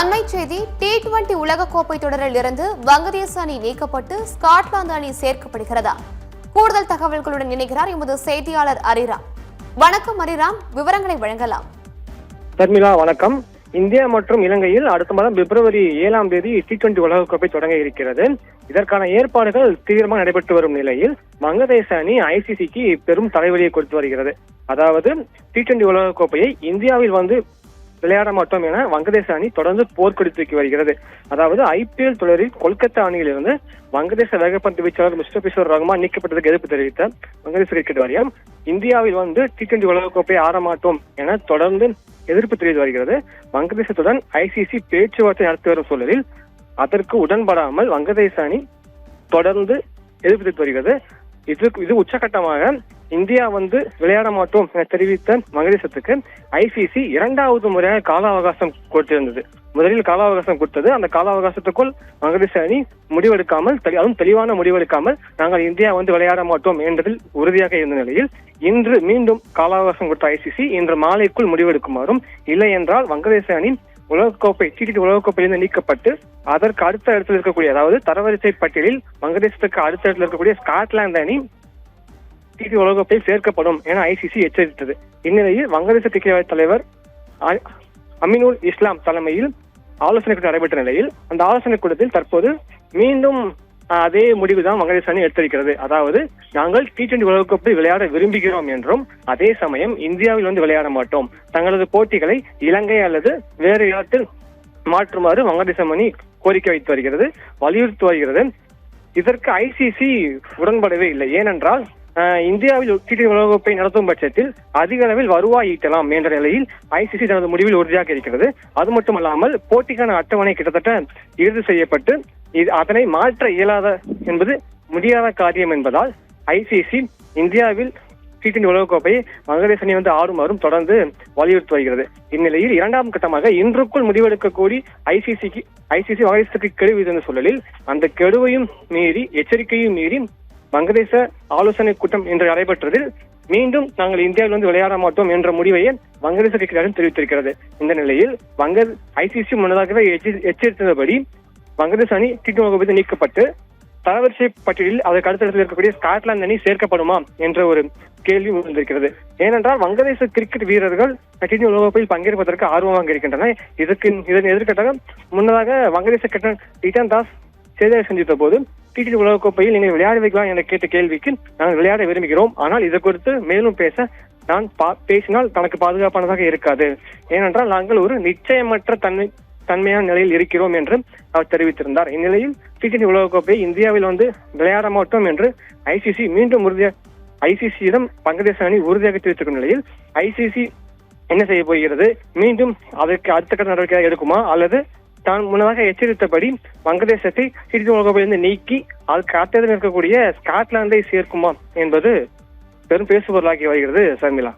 அண்மை செய்தி T20 உலகக்கோப்பை தொடரில் இருந்து வங்கதேச அணி நீக்கப்பட்டு ஸ்காட்லாந்து அணி சேர்க்கப்படுகிறதா? கூடுதல் தகவல்களுடன் இணைகிறார் எமது செய்தியாளர் அரிராம். வணக்கம் அரிராம், விவரங்களை வழங்கலாம். தர்மிளா வணக்கம். இந்தியா மற்றும் இலங்கையில் அடுத்த மாதம் பிப்ரவரி 7ஆம் தேதி T20 உலகக்கோப்பை தொடங்க இருக்கிறது. இதற்கான ஏற்பாடுகள் தீவிரமாக நடைபெற்று வரும் நிலையில் வங்கதேச அணி ICCக்கு பெரும் தலைவலியை கொடுத்து வருகிறது. அதாவது T20 உலகக்கோப்பையை இந்தியாவில் வந்து விளையாட மாட்டோம் என வங்கதேச அணி தொடர்ந்து போர்க்கொடி தூக்கி வருகிறது. அதாவது IPL தொடரில் கொல்கத்தா அணியிலிருந்து வங்கதேச வேகப்பந்து வீச்சாளர் முஸ்தபிசுர் ரஹ்மான் நீக்கப்பட்டதுக்கு எதிர்ப்பு தெரிவித்த வங்கதேச கிரிக்கெட் வாரியம் இந்தியாவில் வந்து T20 உலகக்கோப்பை ஆட மாட்டோம் என தொடர்ந்து எதிர்ப்பு தெரிவித்து வருகிறது. வங்கதேசத்துடன் ICC பேச்சுவார்த்தை நடத்தி வரும் சூழலில் அதற்கு உடன்படாமல் வங்கதேச அணி தொடர்ந்து எதிர்ப்பு தெரிவித்து வருகிறது. இது உச்சகட்டமாக இந்தியா வந்து விளையாட மாட்டோம் என தெரிவித்த வங்கதேசத்துக்கு ICC இரண்டாவது முறையாக கால அவகாசம் கொடுத்திருந்தது. முதலில் கால அவகாசம் கொடுத்தது. அந்த கால அவகாசத்துக்குள் வங்கதேச அணி முடிவெடுக்காமல், அதுவும் தெளிவான முடிவெடுக்காமல் நாங்கள் இந்தியா வந்து விளையாட மாட்டோம் என்பதில் உறுதியாக இருந்த நிலையில் இன்று மீண்டும் கால அவகாசம் கொடுத்த ICC இன்று மாலைக்குள் முடிவெடுக்குமாறும், இல்லை என்றால் வங்கதேச அணி உலகக்கோப்பை T20 உலகக்கோப்பையிலிருந்து நீக்கப்பட்டு அதற்கு அடுத்த இடத்தில் இருக்கக்கூடிய, அதாவது தரவரிசை பட்டியலில் வங்கதேசத்துக்கு அடுத்த இடத்தில் இருக்கக்கூடிய ஸ்காட்லாந்து அணி T20 உலகக்கோப்பையில் சேர்க்கப்படும் என ICC எச்சரித்தது. இந்நிலையில் வங்கதேச கிரிக்கெட் தலைவர் அமினுல் இஸ்லாம் தலைமையில் ஆலோசனை கூட்டம் நடைபெற்ற நிலையில் அந்த ஆலோசனை கூட்டத்தில் தற்போது மீண்டும் அதே முடிவுதான் வங்கதேச அணி எடுத்திருக்கிறது. அதாவது நாங்கள் T20 உலகக்கோப்பை விளையாட விரும்புகிறோம் என்றும், அதே சமயம் இந்தியாவில் வந்து விளையாட மாட்டோம், தங்களது போட்டிகளை இலங்கை அல்லது வேறு இடத்தில் மாற்றுமாறு வங்கதேச அணி கோரிக்கை வைத்து வருகிறது, வலியுறுத்தி வருகிறது. இதற்கு ICC உடன்படவே இல்லை. ஏனென்றால் இந்தியாவில் T20 உலகக்கோப்பை நடத்தும் பட்சத்தில் அதிக அளவில் வருவாய் ஈட்டலாம் என்ற நிலையில் ICC தனது முடிவில் உறுதியாக இருக்கிறது. அது மட்டுமல்லாமல் போட்டிக்கான அட்டவணை கிட்டத்தட்ட இறுதி செய்யப்பட்டு அதனை மாற்ற இயலாத என்பது முடியாத காரியம் என்பதால் ICC இந்தியாவில் T20 உலகக்கோப்பையை வங்கதேச அணி வந்து ஆடுமாறும் தொடர்ந்து வலியுறுத்தி வருகிறது. இந்நிலையில் இரண்டாம் கட்டமாக இன்றுக்குள் முடிவெடுக்கக்கூடி ICC வங்கதேசத்துக்கு கெடு விதித்த சூழலில் அந்த கெடுவையும் மீறி, எச்சரிக்கையும் மீறி வங்கதேச ஆலோசனை கூட்டம் இன்று நடைபெற்றதில் மீண்டும் நாங்கள் இந்தியாவில் வந்து விளையாட மாட்டோம் என்ற முடிவையே வங்கதேச கிரிக்கெட் தெரிவித்திருக்கிறது. இந்த நிலையில் ICC முன்னதாகவே எச்சரித்தபடி வங்கதேச அணி T20 உலகக்கோப்பை நீக்கப்பட்டு தரவரிசை பட்டியலில் அதற்கு அடுத்த இடத்தில் இருக்கக்கூடிய ஸ்காட்லாந்து அணி சேர்க்கப்படுமா என்ற ஒரு கேள்வி வந்திருக்கிறது. ஏனென்றால் வங்கதேச கிரிக்கெட் வீரர்கள் T20 உலகக்கோப்பையில் பங்கேற்பதற்கு ஆர்வமாக இருக்கின்றனர். இதன் எதிர்கட்டாக முன்னதாக வங்கதேச கேப்டன் ரிட்டன் தாஸ் செய்தியை சந்தித்த போது T20 உலகக்கோப்பையில் நீங்கள் விளையாட வைக்கலாம் என கேட்ட கேள்விக்கு நாங்கள் விளையாட விரும்புகிறோம், ஆனால் இது குறித்து மேலும் பேச நான் பேசினால் தனக்கு பாதுகாப்பானதாக இருக்காது, ஏனென்றால் நாங்கள் ஒரு நிச்சயமற்ற தன்மையான நிலையில் இருக்கிறோம் என்று அவர் தெரிவித்திருந்தார். இந்நிலையில் T20 உலகக்கோப்பையை இந்தியாவில் வந்து விளையாட மாட்டோம் என்று ICC மீண்டும் ICC-யிடம் வங்கதேச அணி உறுதியாக தெரிவித்திருக்கும் நிலையில் ICC என்ன செய்ய போகிறது? மீண்டும் அதற்கு அடுத்த கட்ட நடவடிக்கை எடுக்குமா, அல்லது தான் முன்னதாக எச்சரித்தபடி வங்கதேசத்தை T20 உலகக்கோப்பையிலிருந்து நீக்கி அதுக்கு அடுத்ததில் இருக்கக்கூடிய ஸ்காட்லாந்தை சேர்க்குமா என்பது பெரும் பேசுபொருளாகி வருகிறது. சர்மிளா.